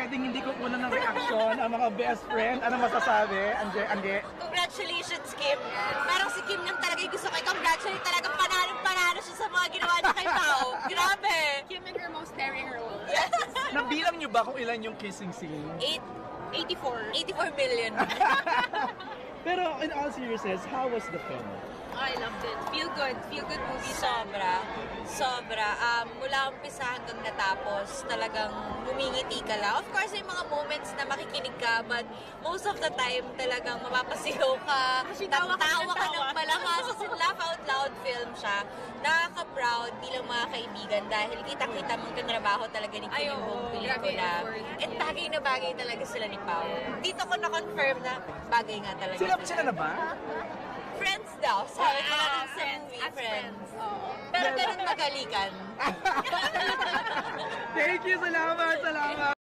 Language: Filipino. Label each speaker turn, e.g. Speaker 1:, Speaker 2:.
Speaker 1: pwedeng hindi ko kunan ng reaksyon ang mga best friend. Ano masasabi? Anje?
Speaker 2: Congratulations, Kim. Parang si Kim lang talaga yung gusto ko i-congratulate. Talagang panalo siya sa mga ginawa niya kay Pao. Grabe!
Speaker 3: Kim in her most daring role.
Speaker 2: Yes!
Speaker 1: Nabilang niyo ba kung ilan yung kissing scene?
Speaker 3: 84.
Speaker 2: 84 million.
Speaker 1: Pero in all seriousness, how was the film?
Speaker 3: Oh, I loved it. Feel good movie.
Speaker 2: Sobra. Mula umpisa hanggang natapos, talagang ngumingiti ka lang. Of course, may mga moments na makikinig ka, but most of the time talagang mapapasigaw ka, tatawa ka ng malakas. Kasi laugh out loud film siya. Nakaka-proud bilang mga kaibigan dahil kita-kita mong trabaho talaga ni Kim yung buong pelikula. And bagay talaga sila ni Pao. Dito ko na-confirm na bagay nga talaga
Speaker 1: Sila na ba?
Speaker 2: Friends daw. Sabi ko natin sa movie, friends. Pero ganun magalikan.
Speaker 1: Thank you, salamat.